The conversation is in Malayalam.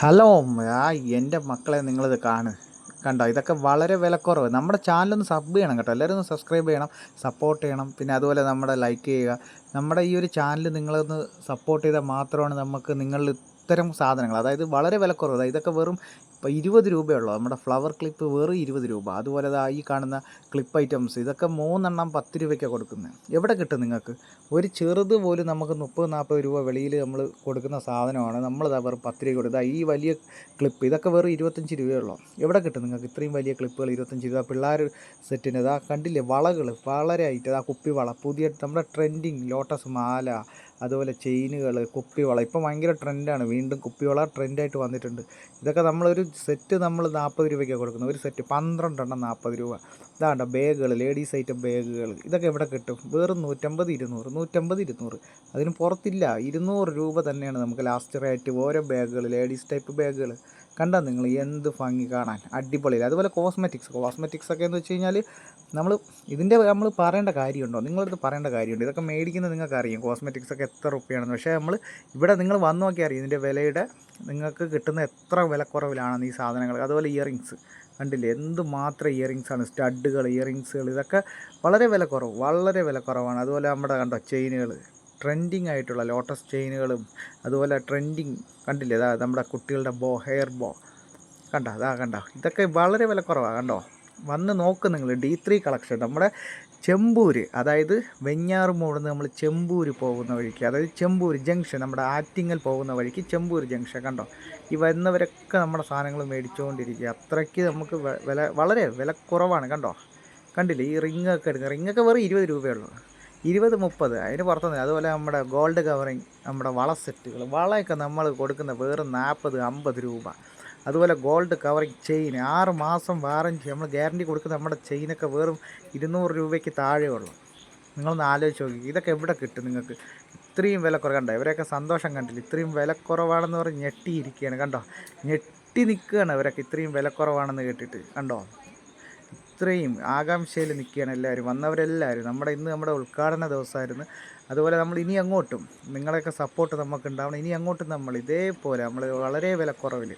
ഹലോ എൻ്റെ മക്കളെ നിങ്ങളിത് കണ്ടോ ഇതൊക്കെ വളരെ വിലക്കുറവ്. നമ്മുടെ ചാനലൊന്ന് സബ് ചെയ്യണം കേട്ടോ, എല്ലാവരും ഒന്ന് സബ്സ്ക്രൈബ് ചെയ്യണം, സപ്പോർട്ട് ചെയ്യണം. പിന്നെ അതുപോലെ നമ്മുടെ ലൈക്ക് ചെയ്യുക. നമ്മുടെ ഈ ഒരു ചാനൽ നിങ്ങളൊന്ന് സപ്പോർട്ട് ചെയ്താൽ മാത്രമാണ് നമുക്ക് നിങ്ങളിൽ ഇത്തരം സാധനങ്ങൾ, അതായത് വളരെ വിലക്കുറവ്, അതായത് ഇതൊക്കെ വെറും ഇപ്പോൾ 20 രൂപയുള്ളൂ. നമ്മുടെ ഫ്ലവർ ക്ലിപ്പ് വെറും 20 രൂപ. അതുപോലെ ഈ കാണുന്ന ക്ലിപ്പ് ഐറ്റംസ് ഇതൊക്കെ 3 എണ്ണം 10 രൂപയ്ക്കാണ് കൊടുക്കുന്നത്. എവിടെ കിട്ടും നിങ്ങൾക്ക്? ഒരു ചെറുത് പോലും നമുക്ക് 30-40 രൂപ വെളിയിൽ നമ്മൾ കൊടുക്കുന്ന സാധനമാണ് നമ്മളിതാ വെറും 10 രൂപ കൊടുക്കുക. ഈ വലിയ ക്ലിപ്പ് ഇതൊക്കെ വെറും 25 രൂപയുള്ളൂ. എവിടെ കിട്ടും നിങ്ങൾക്ക് ഇത്രയും വലിയ ക്ലിപ്പുകൾ 25 രൂപ? പിള്ളേർ സെറ്റിന് ഇതാ കണ്ടില്ലേ, വളകൾ വളരെ ആയിട്ട് ഇതാ കുപ്പിവള, പുതിയ നമ്മുടെ ട്രെൻഡിങ് ലോട്ടസ് മാല, അതുപോലെ ചെയിനുകൾ, കുപ്പിവള ഇപ്പോൾ ഭയങ്കര ട്രെൻഡാണ്. വീണ്ടും കുപ്പിവള ട്രെൻഡായിട്ട് വന്നിട്ടുണ്ട്. ഇതൊക്കെ നമ്മളൊരു സെറ്റ് നമ്മൾ 40 രൂപയ്ക്കാണ് കൊടുക്കുന്നത്. ഒരു സെറ്റ് 12 എണ്ണം 40 രൂപ. ഇതാണ്ട ബാഗുകൾ, ലേഡീസ് ഐറ്റം ബാഗുകൾ, ഇതൊക്കെ എവിടെ കിട്ടും? വെറും 150-200 അതിന് പുറത്തില്ല. 200 രൂപ തന്നെയാണ് നമുക്ക് ലാസ്റ്റ് റേറ്റ്. ഓരോ ബാഗുകൾ, ലേഡീസ് ടൈപ്പ് ബാഗുകൾ കണ്ടാൽ നിങ്ങൾ എന്ത് ഭംഗി കാണാൻ, അടിപൊളിയില്ല. അതുപോലെ കോസ്മെറ്റിക്സ് ഒക്കെ എന്ന് വെച്ച് കഴിഞ്ഞാൽ നമ്മൾ പറയേണ്ട കാര്യമുണ്ടോ? നിങ്ങളടുത്ത് പറയേണ്ട കാര്യമുണ്ട്. ഇതൊക്കെ മേടിക്കുന്നത് നിങ്ങൾക്ക് അറിയാം കോസ്മെറ്റിക്സ് ഒക്കെ എത്ര റുപ്യാണെന്ന്. പക്ഷേ ഇവിടെ നിങ്ങൾ വന്ന് നോക്കിയാൽ അറിയാം ഇതിൻ്റെ വിലയുടെ, നിങ്ങൾക്ക് കിട്ടുന്ന എത്ര വിലക്കുറവിലാണ് ഈ സാധനങ്ങൾ. അതുപോലെ ഇയറിങ്സ് കണ്ടില്ലേ, എന്ത് മാത്രം ഇയറിങ്സാണ്, സ്റ്റഡുകൾ, ഇയറിങ്സുകൾ, ഇതൊക്കെ വളരെ വിലക്കുറവാണ്. അതുപോലെ നമ്മുടെ കണ്ടോ ചെയിനുകൾ, ട്രെൻഡിങ് ആയിട്ടുള്ള ലോട്ടസ് ചെയിനുകളും, അതുപോലെ ട്രെൻഡിങ് കണ്ടില്ലേ, നമ്മുടെ കുട്ടികളുടെ ഹെയർ ബോ കണ്ടോ ഇതൊക്കെ വളരെ വിലക്കുറവാണ്. കണ്ടോ, വന്ന് നോക്ക് നിങ്ങൾ. D3 കളക്ഷൻ നമ്മുടെ ചെമ്പൂർ, അതായത് വെഞ്ഞാറുമൂട് നിന്ന് നമ്മൾ ചെമ്പൂർ പോകുന്ന വഴിക്ക്, അതായത് ചെമ്പൂർ ജംഗ്ഷൻ, നമ്മുടെ ആറ്റിങ്ങൽ പോകുന്ന വഴിക്ക് ചെമ്പൂർ ജംഗ്ഷൻ കണ്ടോ. ഈ വരുന്നവരൊക്കെ നമ്മുടെ സാധനങ്ങൾ മേടിച്ചുകൊണ്ടിരിക്കുക. അത്രയ്ക്ക് നമുക്ക് വളരെ വിലക്കുറവാണ്. കണ്ടില്ലേ, ഈ റിങ്ങൊക്കെ എടുക്കുക. റിങ്ങൊക്കെ വെറും 20 രൂപയുള്ളൂ. 20-30 അതിന് പുറത്തൊന്നും. അതുപോലെ നമ്മുടെ ഗോൾഡ് കവറിങ്, നമ്മുടെ വള സെറ്റുകൾ, വളയൊക്കെ നമ്മൾ കൊടുക്കുന്ന വെറും 40-50 രൂപ. അതുപോലെ ഗോൾഡ് കവറിങ് ചെയിൻ 6 മാസം വാറൻറ്റി നമ്മൾ ഗ്യാരണ്ടി കൊടുക്കുന്ന നമ്മുടെ ചെയിനൊക്കെ വെറും 200 രൂപയ്ക്ക് താഴെ ഉള്ളൂ. നിങ്ങളൊന്ന് ആലോചിച്ച് നോക്കി, ഇതൊക്കെ എവിടെ കിട്ടും നിങ്ങൾക്ക് ഇത്രയും വിലക്കുറവ്? കണ്ടോ, ഇവരെയൊക്കെ സന്തോഷം കണ്ടില്ല, ഇത്രയും വിലക്കുറവാണെന്ന് പറഞ്ഞ് ഞെട്ടിയിരിക്കുകയാണ്. ഞെട്ടി നിൽക്കുകയാണ് ഇവരൊക്കെ ഇത്രയും വിലക്കുറവാണെന്ന് കേട്ടിട്ട്. ഇത്രയും ആകാംക്ഷയിൽ നിൽക്കുകയാണ് എല്ലാവരും, വന്നവരെല്ലാവരും. നമ്മുടെ ഉദ്ഘാടന ദിവസമായിരുന്നു. അതുപോലെ നമ്മൾ ഇനി അങ്ങോട്ടും നിങ്ങളെയൊക്കെ സപ്പോർട്ട് നമുക്ക് ഉണ്ടാവണം. ഇനി അങ്ങോട്ടും നമ്മൾ ഇതേപോലെ വളരെ വിലക്കുറവിൽ